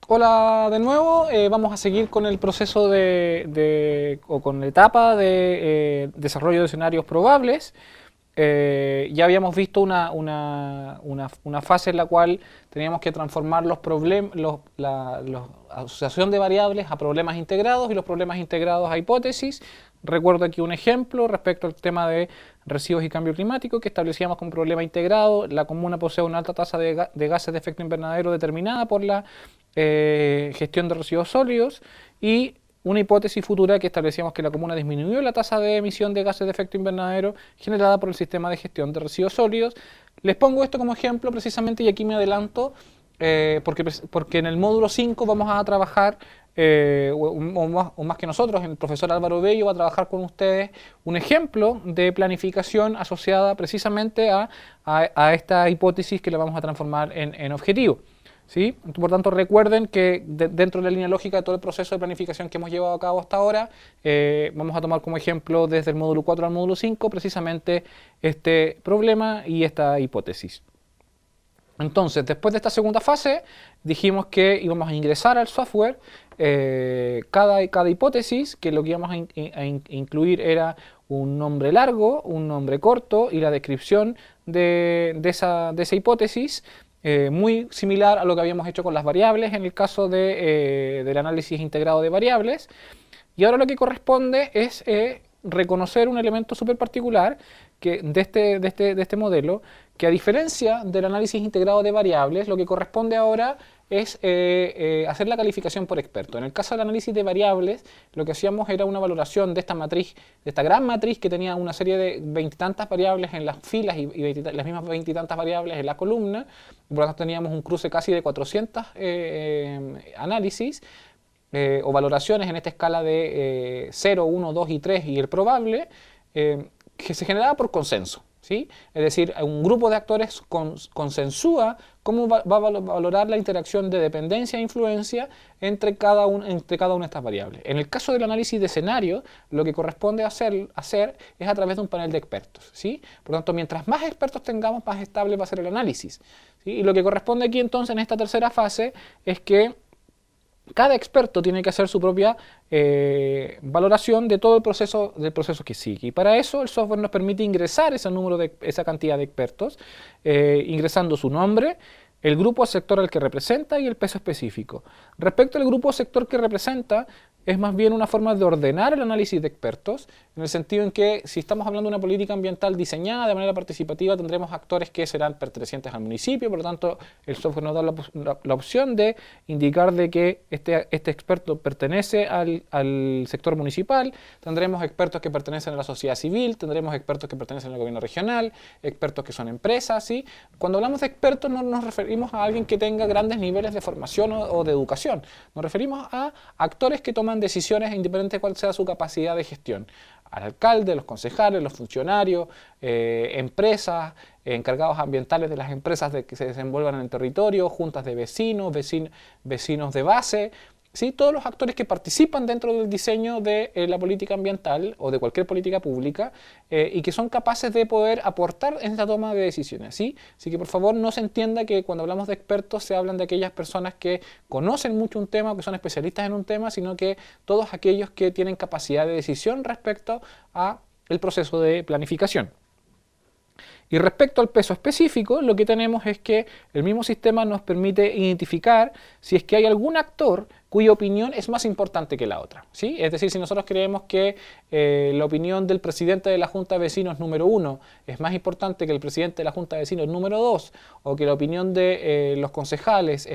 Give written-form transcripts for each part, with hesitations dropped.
Hola de nuevo, vamos a seguir con el proceso o con la etapa de desarrollo de escenarios probables. Ya habíamos visto una fase en la cual teníamos que transformar los problemas, la asociación de variables a problemas integrados y los problemas integrados a hipótesis. Recuerdo aquí un ejemplo respecto al tema de residuos y cambio climático que establecíamos como problema integrado. La comuna posee una alta tasa de gases de efecto invernadero determinada por la gestión de residuos sólidos y una hipótesis futura que establecíamos que la comuna disminuyó la tasa de emisión de gases de efecto invernadero generada por el sistema de gestión de residuos sólidos. Les pongo esto como ejemplo precisamente y aquí me adelanto porque en el módulo 5 vamos a trabajar, o más que nosotros, el profesor Álvaro Bello va a trabajar con ustedes un ejemplo de planificación asociada precisamente a esta hipótesis que la vamos a transformar en objetivo. ¿Sí? Por tanto, recuerden que dentro de la línea lógica de todo el proceso de planificación que hemos llevado a cabo hasta ahora, vamos a tomar como ejemplo desde el módulo 4 al módulo 5 precisamente este problema y esta hipótesis. Entonces, después de esta segunda fase, dijimos que íbamos a ingresar al software cada hipótesis, que lo que íbamos a incluir era un nombre largo, un nombre corto y la descripción de esa hipótesis. Muy similar a lo que habíamos hecho con las variables en el caso del análisis integrado de variables. Y ahora lo que corresponde es reconocer un elemento súper particular de este modelo, que a diferencia del análisis integrado de variables, lo que corresponde ahora es hacer la calificación por experto. En el caso del análisis de variables, lo que hacíamos era una valoración de esta matriz, de esta gran matriz que tenía una serie de veintitantas variables en las filas y las mismas veintitantas variables en la columna. Por lo tanto, teníamos un cruce casi de 400 análisis o valoraciones en esta escala de 0, 1, 2 y 3 y el probable, que se generaba por consenso. ¿Sí? Es decir, un grupo de actores consensúa cómo va a valorar la interacción de dependencia e influencia entre cada una de estas variables. En el caso del análisis de escenario, lo que corresponde hacer es a través de un panel de expertos. ¿Sí? Por lo tanto, mientras más expertos tengamos, más estable va a ser el análisis. ¿Sí? Y lo que corresponde aquí entonces en esta tercera fase es que cada experto tiene que hacer su propia valoración de todo del proceso que sigue. Y para eso el software nos permite ingresar esa cantidad de expertos, ingresando su nombre, el grupo o sector al que representa y el peso específico. Respecto al grupo o sector que representa, es más bien una forma de ordenar el análisis de expertos, en el sentido en que si estamos hablando de una política ambiental diseñada de manera participativa, tendremos actores que serán pertenecientes al municipio, por lo tanto el software nos da la opción de indicar de que este experto pertenece al sector municipal, tendremos expertos que pertenecen a la sociedad civil, tendremos expertos que pertenecen al gobierno regional, expertos que son empresas, ¿sí? Cuando hablamos de expertos no nos referimos a alguien que tenga grandes niveles de formación o de educación, nos referimos a actores que toman decisiones independientemente de cuál sea su capacidad de gestión. Al alcalde, los concejales, los funcionarios, empresas, encargados ambientales de las empresas que se desenvuelvan en el territorio, juntas de vecinos, vecinos de base, ¿sí? Todos los actores que participan dentro del diseño de la política ambiental o de cualquier política pública y que son capaces de poder aportar en esta toma de decisiones. ¿Sí? Así que por favor no se entienda que cuando hablamos de expertos se hablan de aquellas personas que conocen mucho un tema o que son especialistas en un tema, sino que todos aquellos que tienen capacidad de decisión respecto a el proceso de planificación. Y respecto al peso específico, lo que tenemos es que el mismo sistema nos permite identificar si es que hay algún actor cuya opinión es más importante que la otra. ¿Sí? Es decir, si nosotros creemos que la opinión del presidente de la Junta de Vecinos número 1 es más importante que el presidente de la Junta de Vecinos número 2, o que la opinión de los concejales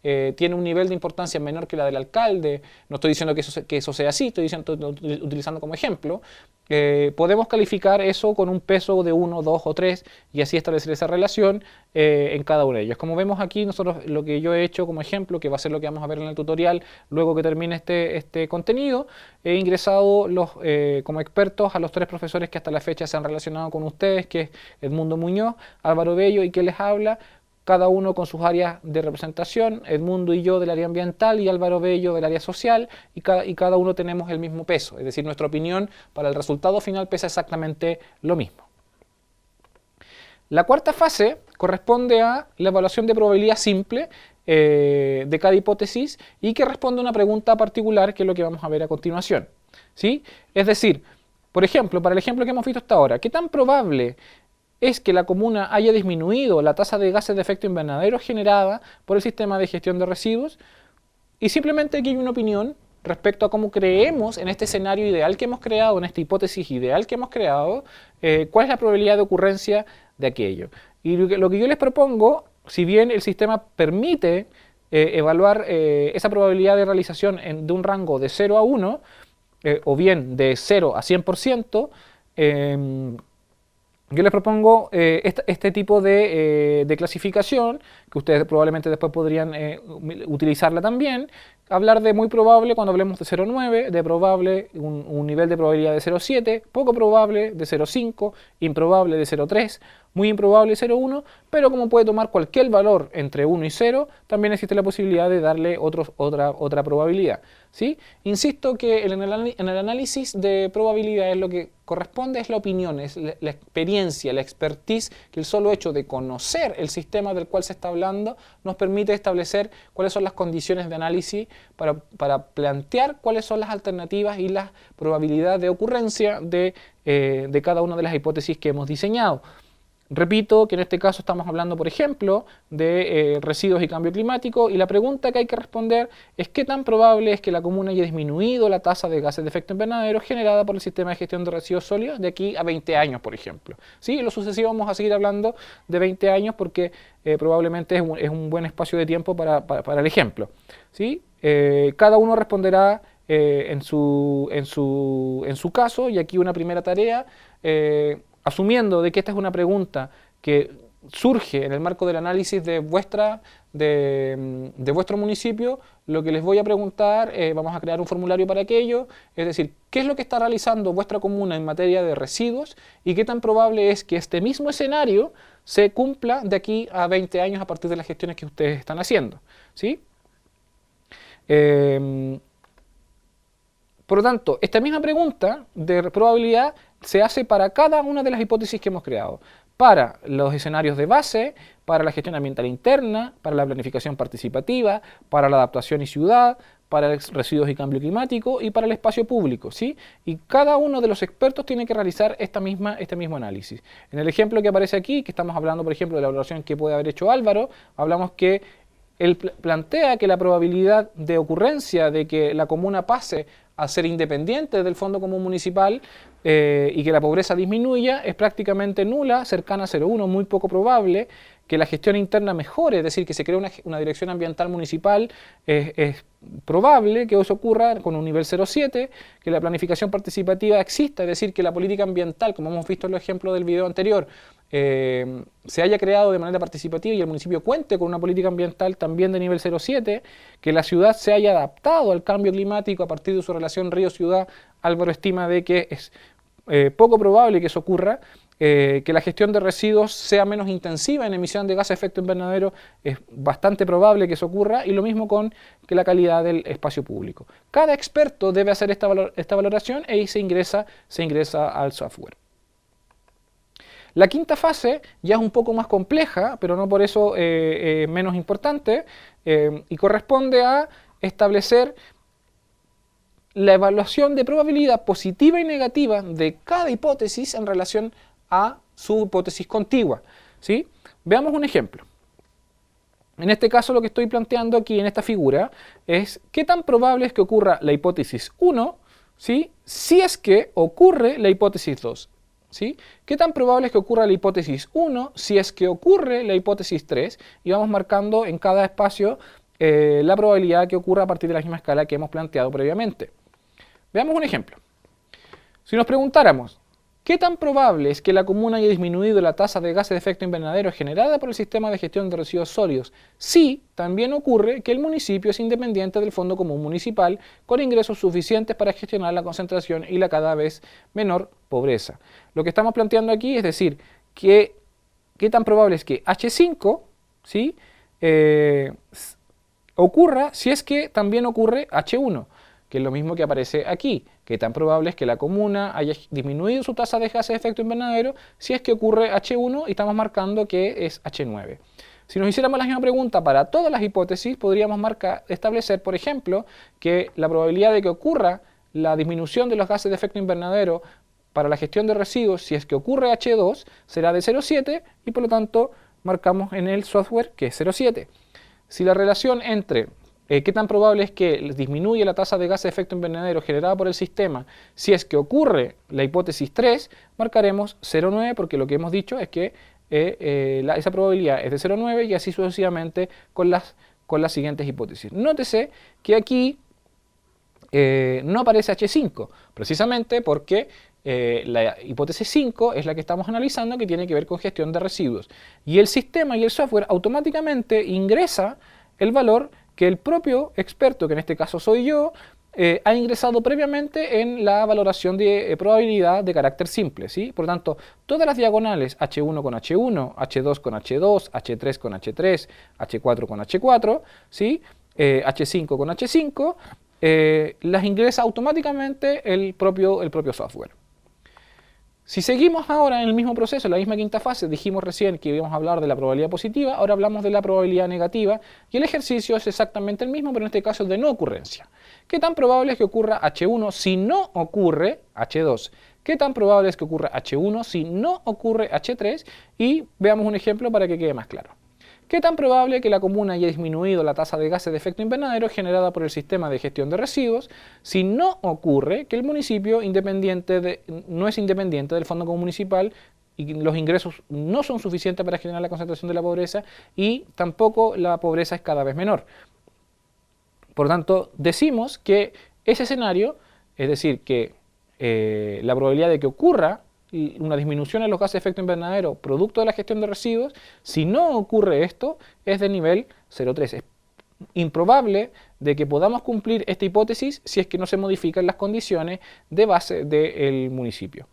tiene un nivel de importancia menor que la del alcalde, no estoy diciendo que eso sea así, estoy utilizando como ejemplo, podemos calificar eso con un peso de 1, 2 o 3 y así establecer esa relación en cada uno de ellos. Como vemos aquí, nosotros lo que yo he hecho como ejemplo, que va a ser lo que vamos a ver en el tutorial luego que termine este contenido, he ingresado como expertos a los 3 profesores que hasta la fecha se han relacionado con ustedes, que es Edmundo Muñoz, Álvaro Bello y que les habla, cada uno con sus áreas de representación, Edmundo y yo del área ambiental y Álvaro Bello del área social, y cada uno tenemos el mismo peso, es decir, nuestra opinión para el resultado final pesa exactamente lo mismo. La cuarta fase corresponde a la evaluación de probabilidad simple, de cada hipótesis y que responde a una pregunta particular, que es lo que vamos a ver a continuación, ¿sí? Es decir, por ejemplo, para el ejemplo que hemos visto hasta ahora, ¿qué tan probable es que la comuna haya disminuido la tasa de gases de efecto invernadero generada por el sistema de gestión de residuos? Y simplemente aquí hay una opinión respecto a cómo creemos en este escenario ideal que hemos creado, en esta hipótesis ideal que hemos creado, cuál es la probabilidad de ocurrencia de aquello. Y lo que yo les propongo, si bien el sistema permite evaluar esa probabilidad de realización de un rango de 0 a 1, o bien de 0 a 100%, yo les propongo este tipo de clasificación, que ustedes probablemente después podrían utilizarla también. Hablar de muy probable cuando hablemos de 0,9, de probable, un nivel de probabilidad de 0,7, poco probable de 0,5, improbable de 0,3, muy improbable 0,1, pero como puede tomar cualquier valor entre 1 y 0, también existe la posibilidad de darle otra probabilidad, ¿sí? Insisto que en el análisis de probabilidades lo que corresponde es la opinión, es la experiencia, la expertise, que el solo hecho de conocer el sistema del cual se está hablando nos permite establecer cuáles son las condiciones de análisis para plantear cuáles son las alternativas y la probabilidad de ocurrencia de cada una de las hipótesis que hemos diseñado. Repito que en este caso estamos hablando, por ejemplo, de residuos y cambio climático, y la pregunta que hay que responder es qué tan probable es que la comuna haya disminuido la tasa de gases de efecto invernadero generada por el sistema de gestión de residuos sólidos de aquí a 20 años, por ejemplo. ¿Sí? En lo sucesivo vamos a seguir hablando de 20 años porque probablemente es un buen espacio de tiempo para el ejemplo. ¿Sí? Cada uno responderá en su caso, y aquí una primera tarea, asumiendo de que esta es una pregunta que surge en el marco del análisis de vuestro municipio, lo que les voy a preguntar, vamos a crear un formulario para aquello, es decir, ¿qué es lo que está realizando vuestra comuna en materia de residuos y qué tan probable es que este mismo escenario se cumpla de aquí a 20 años a partir de las gestiones que ustedes están haciendo? ¿Sí? Por lo tanto, esta misma pregunta de probabilidad se hace para cada una de las hipótesis que hemos creado. Para los escenarios de base, para la gestión ambiental interna, para la planificación participativa, para la adaptación y ciudad, para residuos y cambio climático y para el espacio público, ¿sí? Y cada uno de los expertos tiene que realizar este mismo análisis. En el ejemplo que aparece aquí, que estamos hablando, por ejemplo, de la evaluación que puede haber hecho Álvaro, hablamos que él plantea que la probabilidad de ocurrencia de que la comuna pase a ser independiente del Fondo Común Municipal y que la pobreza disminuya es prácticamente nula, cercana a 0,1, muy poco probable. Que la gestión interna mejore, es decir, que se cree una dirección ambiental municipal, es probable que eso ocurra con un nivel 0,7, que la planificación participativa exista, es decir, que la política ambiental, como hemos visto en el ejemplo del video anterior, se haya creado de manera participativa y el municipio cuente con una política ambiental también de nivel 0,7, que la ciudad se haya adaptado al cambio climático a partir de su relación río-ciudad. Álvaro estima de que es poco probable que eso ocurra. Que la gestión de residuos sea menos intensiva en emisión de gases de efecto invernadero, es bastante probable que eso ocurra, y lo mismo con que la calidad del espacio público. Cada experto debe hacer esta valoración y se ingresa al software. La quinta fase ya es un poco más compleja, pero no por eso menos importante, y corresponde a establecer la evaluación de probabilidad positiva y negativa de cada hipótesis en relación a su hipótesis contigua, ¿sí? Veamos un ejemplo. En este caso lo que estoy planteando aquí en esta figura es qué tan probable es que ocurra la hipótesis 1, ¿sí? Si es que ocurre la hipótesis 2. ¿Sí? ¿Qué tan probable es que ocurra la hipótesis 1 si es que ocurre la hipótesis 3? Y vamos marcando en cada espacio la probabilidad que ocurra a partir de la misma escala que hemos planteado previamente. Veamos un ejemplo. Si nos preguntáramos, ¿qué tan probable es que la comuna haya disminuido la tasa de gases de efecto invernadero generada por el sistema de gestión de residuos sólidos si también ocurre que el municipio es independiente del Fondo Común Municipal con ingresos suficientes para gestionar la concentración y la cada vez menor pobreza? Lo que estamos planteando aquí es decir, ¿qué tan probable es que H5, ¿sí? Ocurra si es que también ocurre H1, que es lo mismo que aparece aquí? ¿Qué tan probable es que la comuna haya disminuido su tasa de gases de efecto invernadero si es que ocurre H1 y estamos marcando que es H9? Si nos hiciéramos la misma pregunta para todas las hipótesis, podríamos establecer, por ejemplo, que la probabilidad de que ocurra la disminución de los gases de efecto invernadero para la gestión de residuos, si es que ocurre H2, será de 0,7 y por lo tanto marcamos en el software que es 0,7. Si la relación entre qué tan probable es que disminuye la tasa de gases de efecto invernadero generada por el sistema, si es que ocurre la hipótesis 3, marcaremos 0,9 porque lo que hemos dicho es que esa probabilidad es de 0,9 y así sucesivamente con las siguientes hipótesis. Nótese que aquí no aparece H5, precisamente porque la hipótesis 5 es la que estamos analizando, que tiene que ver con gestión de residuos. Y el sistema y el software automáticamente ingresa el valor que el propio experto, que en este caso soy yo, ha ingresado previamente en la valoración de probabilidad de carácter simple, ¿sí? Por lo tanto, todas las diagonales H1 con H1, H2 con H2, H3 con H3, H4 con H4, ¿sí? H5 con H5, las ingresa automáticamente el propio software. Si seguimos ahora en el mismo proceso, en la misma quinta fase, dijimos recién que íbamos a hablar de la probabilidad positiva, ahora hablamos de la probabilidad negativa, y el ejercicio es exactamente el mismo, pero en este caso es de no ocurrencia. ¿Qué tan probable es que ocurra H1 si no ocurre H2? ¿Qué tan probable es que ocurra H1 si no ocurre H3? Y veamos un ejemplo para que quede más claro. ¿Qué tan probable es que la comuna haya disminuido la tasa de gases de efecto invernadero generada por el sistema de gestión de residuos si no ocurre que el municipio no es independiente del Fondo Común Municipal y los ingresos no son suficientes para generar la concentración de la pobreza y tampoco la pobreza es cada vez menor? Por lo tanto, decimos que ese escenario, es decir, que la probabilidad de que ocurra una disminución en los gases de efecto invernadero producto de la gestión de residuos, si no ocurre esto, es de nivel 0,3. Es improbable de que podamos cumplir esta hipótesis si es que no se modifican las condiciones de base del municipio.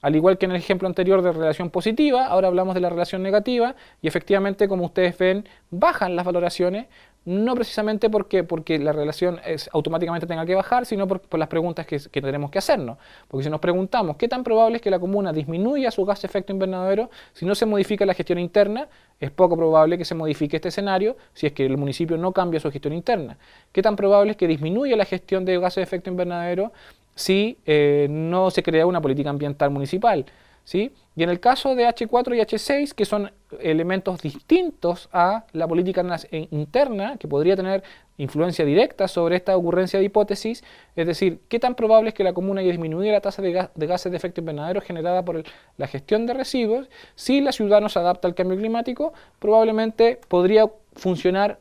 Al igual que en el ejemplo anterior de relación positiva, ahora hablamos de la relación negativa y efectivamente, como ustedes ven, bajan las valoraciones, no precisamente porque la relación automáticamente tenga que bajar, sino por las preguntas que tenemos que hacernos. Porque si nos preguntamos qué tan probable es que la comuna disminuya su gas de efecto invernadero si no se modifica la gestión interna, es poco probable que se modifique este escenario si es que el municipio no cambia su gestión interna. ¿Qué tan probable es que disminuya la gestión de gases de efecto invernadero si no se crea una política ambiental municipal? ¿Sí? Y en el caso de H4 y H6, que son elementos distintos a la política interna, que podría tener influencia directa sobre esta ocurrencia de hipótesis, es decir, ¿qué tan probable es que la comuna haya disminuido la tasa de gases de efecto invernadero generada por la gestión de residuos? Si la ciudad no se adapta al cambio climático, probablemente podría funcionar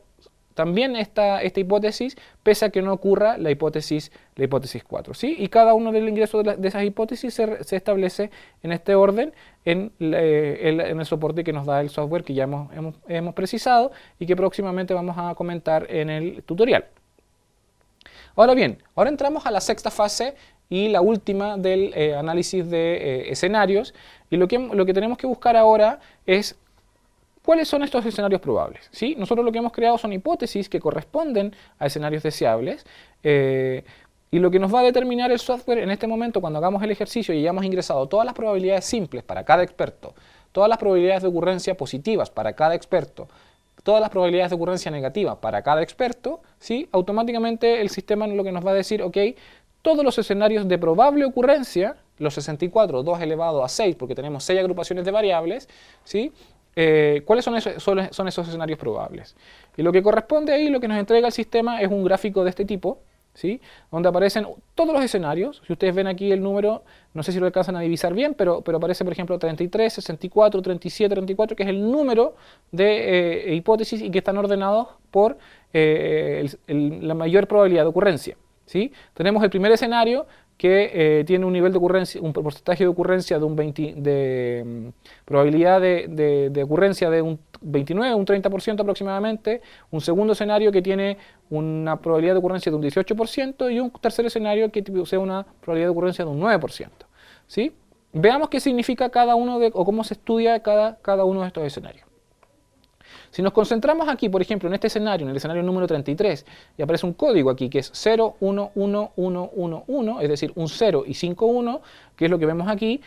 también esta hipótesis, pese a que no ocurra la hipótesis 4. ¿Sí? Y cada uno del ingreso de esas hipótesis se establece en este orden en el soporte que nos da el software que ya hemos precisado y que próximamente vamos a comentar en el tutorial. Ahora bien, ahora entramos a la sexta fase y la última del análisis de escenarios, y lo que tenemos que buscar ahora es ¿cuáles son estos escenarios probables? ¿Sí? Nosotros lo que hemos creado son hipótesis que corresponden a escenarios deseables y lo que nos va a determinar el software en este momento cuando hagamos el ejercicio y hayamos ingresado todas las probabilidades simples para cada experto, todas las probabilidades de ocurrencia positivas para cada experto, todas las probabilidades de ocurrencia negativas para cada experto, ¿sí? Automáticamente el sistema lo que nos va a decir, ok, todos los escenarios de probable ocurrencia, los 64, 2 elevado a 6, porque tenemos 6 agrupaciones de variables, ¿sí? ¿Cuáles son esos escenarios probables? Y lo que corresponde ahí, lo que nos entrega el sistema es un gráfico de este tipo, ¿sí? Donde aparecen todos los escenarios. Si ustedes ven aquí el número, no sé si lo alcanzan a divisar bien, pero aparece por ejemplo 33, 64, 37, 34, que es el número de hipótesis y que están ordenados por la mayor probabilidad de ocurrencia, ¿sí? Tenemos el primer escenario que tiene un nivel de ocurrencia, un porcentaje de ocurrencia de probabilidad de ocurrencia de un 29, un 30% aproximadamente, un segundo escenario que tiene una probabilidad de ocurrencia de un 18% y un tercer escenario que posee una probabilidad de ocurrencia de un 9%, ¿sí? Veamos qué significa cada uno o cómo se estudia cada uno de estos escenarios. Si nos concentramos aquí, por ejemplo, en este escenario, en el escenario número 33, y aparece un código aquí que es 0, 1, 1, 1, 1, 1, es decir, un 0 y 5, 1, que es lo que vemos aquí,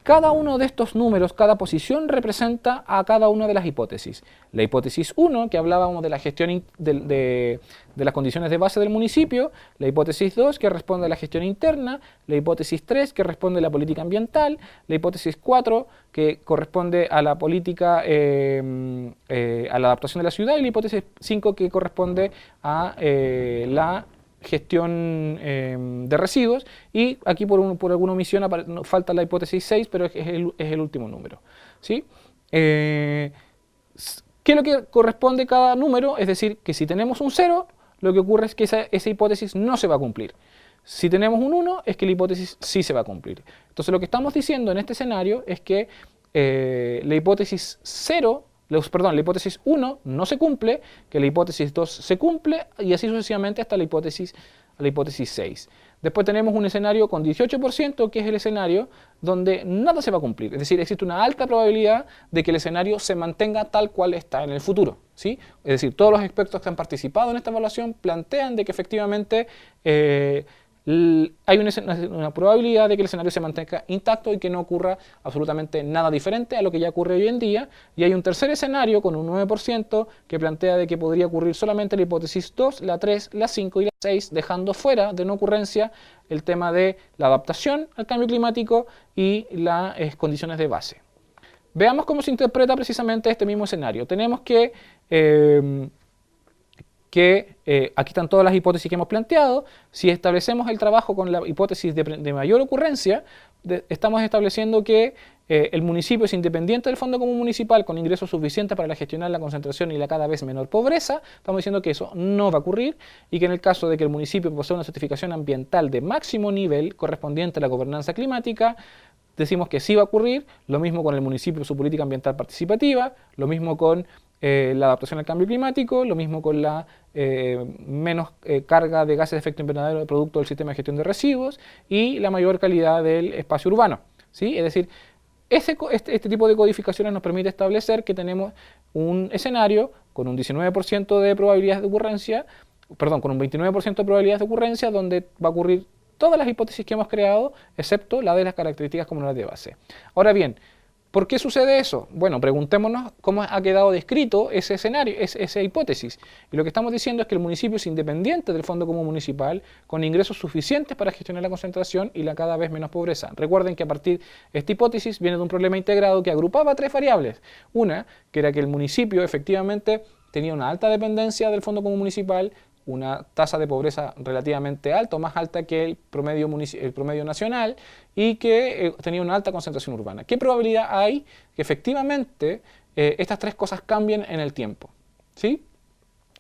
Cada uno de estos números, cada posición representa a cada una de las hipótesis. La hipótesis 1, que hablábamos de la gestión de las condiciones de base del municipio, la hipótesis 2, que responde a la gestión interna, la hipótesis 3, que responde a la política ambiental, la hipótesis 4, que corresponde a la política, a la adaptación de la ciudad, y la hipótesis 5, que corresponde a la gestión de residuos, y aquí por alguna omisión falta la hipótesis 6, pero es el último número, ¿sí? ¿Qué es lo que corresponde a cada número? Es decir, que si tenemos un 0, lo que ocurre es que esa hipótesis no se va a cumplir. Si tenemos un 1, es que la hipótesis sí se va a cumplir. Entonces lo que estamos diciendo en este escenario es que la hipótesis 0, la hipótesis 1 no se cumple, que la hipótesis 2 se cumple, y así sucesivamente hasta la hipótesis 6. Después tenemos un escenario con 18%, que es el escenario donde nada se va a cumplir. Es decir, existe una alta probabilidad de que el escenario se mantenga tal cual está en el futuro, ¿sí? Es decir, todos los expertos que han participado en esta evaluación plantean de que efectivamente hay una probabilidad de que el escenario se mantenga intacto y que no ocurra absolutamente nada diferente a lo que ya ocurre hoy en día. Y hay un tercer escenario con un 9% que plantea de que podría ocurrir solamente la hipótesis 2, la 3, la 5 y la 6, dejando fuera de no ocurrencia el tema de la adaptación al cambio climático y las condiciones de base. Veamos cómo se interpreta precisamente este mismo escenario. Tenemos que aquí están todas las hipótesis que hemos planteado. Si establecemos el trabajo con la hipótesis de mayor ocurrencia, estamos estableciendo que el municipio es independiente del Fondo Común Municipal con ingresos suficientes para gestionar la concentración y la cada vez menor pobreza. Estamos diciendo que eso no va a ocurrir y que en el caso de que el municipio posea una certificación ambiental de máximo nivel correspondiente a la gobernanza climática, decimos que sí va a ocurrir. Lo mismo con el municipio, su política ambiental participativa, lo mismo con la adaptación al cambio climático, lo mismo con la menos carga de gases de efecto invernadero producto del sistema de gestión de residuos y la mayor calidad del espacio urbano, ¿sí? Es decir, este tipo de codificaciones nos permite establecer que tenemos un escenario con un 19% de probabilidades de ocurrencia, perdón, con un 29% de probabilidades de ocurrencia, donde va a ocurrir todas las hipótesis que hemos creado, excepto la de las características comunales de base. Ahora bien, ¿por qué sucede eso? Bueno, preguntémonos cómo ha quedado descrito ese escenario, esa hipótesis. Y lo que estamos diciendo es que el municipio es independiente del Fondo Común Municipal, con ingresos suficientes para gestionar la concentración y la cada vez menos pobreza. Recuerden que a partir de esta hipótesis viene de un problema integrado que agrupaba tres variables. Una, que era que el municipio efectivamente tenía una alta dependencia del Fondo Común Municipal, una tasa de pobreza relativamente alta, o más alta que el promedio nacional, y que tenía una alta concentración urbana. ¿Qué probabilidad hay que efectivamente estas tres cosas cambien en el tiempo? ¿Sí?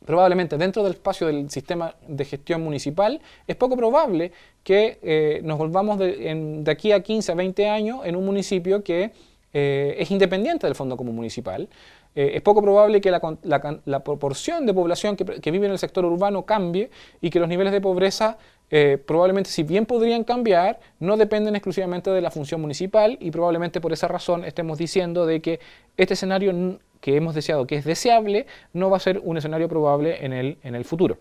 Probablemente dentro del espacio del sistema de gestión municipal es poco probable que nos volvamos de aquí a 15 a 20 años en un municipio que es independiente del Fondo Común Municipal. Es poco probable que la proporción de población que vive en el sector urbano cambie y que los niveles de pobreza probablemente, si bien podrían cambiar, no dependen exclusivamente de la función municipal, y probablemente por esa razón estemos diciendo de que este escenario que hemos deseado, que es deseable, no va a ser un escenario probable en el futuro.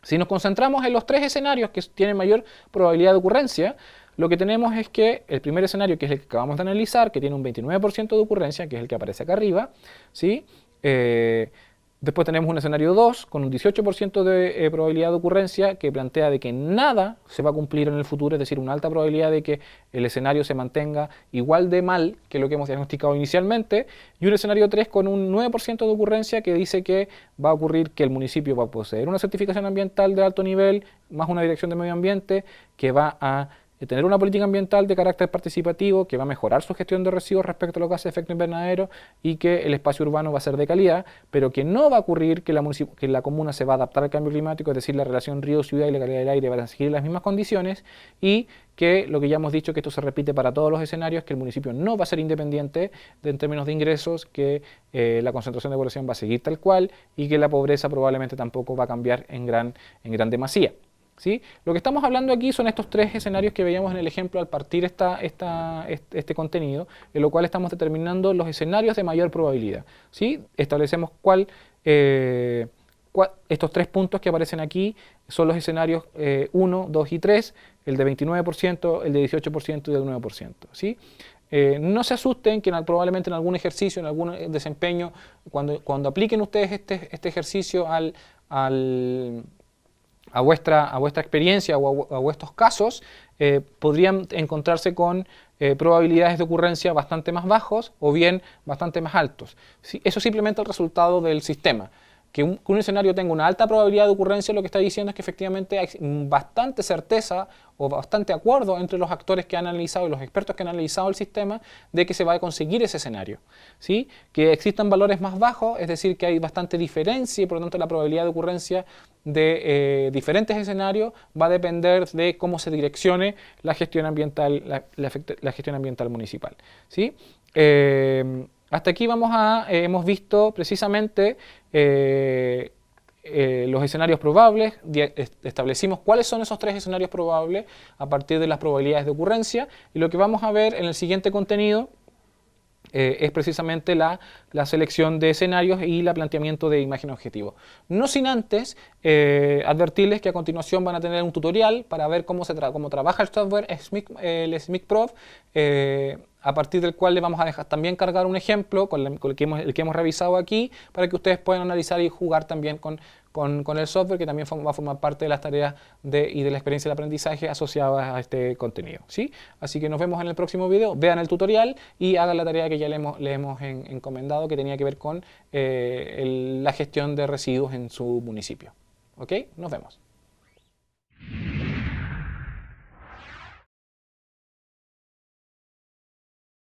Si nos concentramos en los tres escenarios que tienen mayor probabilidad de ocurrencia, lo que tenemos es que el primer escenario, que es el que acabamos de analizar, que tiene un 29% de ocurrencia, que es el que aparece acá arriba, ¿sí? Después tenemos un escenario 2 con un 18% de probabilidad de ocurrencia, que plantea de que nada se va a cumplir en el futuro, es decir, una alta probabilidad de que el escenario se mantenga igual de mal que lo que hemos diagnosticado inicialmente, y un escenario 3 con un 9% de ocurrencia, que dice que va a ocurrir que el municipio va a poseer una certificación ambiental de alto nivel, más una dirección de medio ambiente, que va a tener una política ambiental de carácter participativo, que va a mejorar su gestión de residuos respecto a los gases de efecto invernadero, y que el espacio urbano va a ser de calidad, pero que no va a ocurrir que la comuna se va a adaptar al cambio climático, es decir, la relación río-ciudad y la calidad del aire van a seguir las mismas condiciones, y que lo que ya hemos dicho, que esto se repite para todos los escenarios, que el municipio no va a ser independiente en términos de ingresos, que la concentración de población va a seguir tal cual, y que la pobreza probablemente tampoco va a cambiar en gran demasía. ¿Sí? Lo que estamos hablando aquí son estos tres escenarios que veíamos en el ejemplo al partir este contenido, en lo cual estamos determinando los escenarios de mayor probabilidad. ¿Sí? Establecemos estos 3 puntos que aparecen aquí son los escenarios 1, 2 y 3, el de 29%, el de 18% y el 9%. ¿Sí? No se asusten que probablemente en algún ejercicio, en algún desempeño, cuando apliquen ustedes este ejercicio a vuestra experiencia o a vuestros casos, podrían encontrarse con probabilidades de ocurrencia bastante más bajos o bien bastante más altos. ¿Sí? Eso es simplemente el resultado del sistema. Que un escenario tenga una alta probabilidad de ocurrencia, lo que está diciendo es que efectivamente hay bastante certeza o bastante acuerdo entre los actores que han analizado y los expertos que han analizado el sistema de que se va a conseguir ese escenario. ¿Sí? Que existan valores más bajos, es decir, que hay bastante diferencia y por lo tanto la probabilidad de ocurrencia de diferentes escenarios va a depender de cómo se direccione la gestión ambiental, la gestión ambiental municipal. ¿Sí? Hasta aquí hemos visto precisamente los escenarios probables, establecimos cuáles son esos 3 escenarios probables a partir de las probabilidades de ocurrencia, y lo que vamos a ver en el siguiente contenido es precisamente la selección de escenarios y el planteamiento de imagen objetivo. No sin antes advertirles que a continuación van a tener un tutorial para ver cómo trabaja el software el SMICPROV, a partir del cual le vamos a dejar también cargar un ejemplo con el que hemos revisado aquí, para que ustedes puedan analizar y jugar también con el software, que también va a formar parte de las tareas y de la experiencia de aprendizaje asociadas a este contenido. ¿Sí? Así que nos vemos en el próximo video, vean el tutorial y hagan la tarea que ya le hemos encomendado, que tenía que ver con la gestión de residuos en su municipio. ¿Ok? Nos vemos.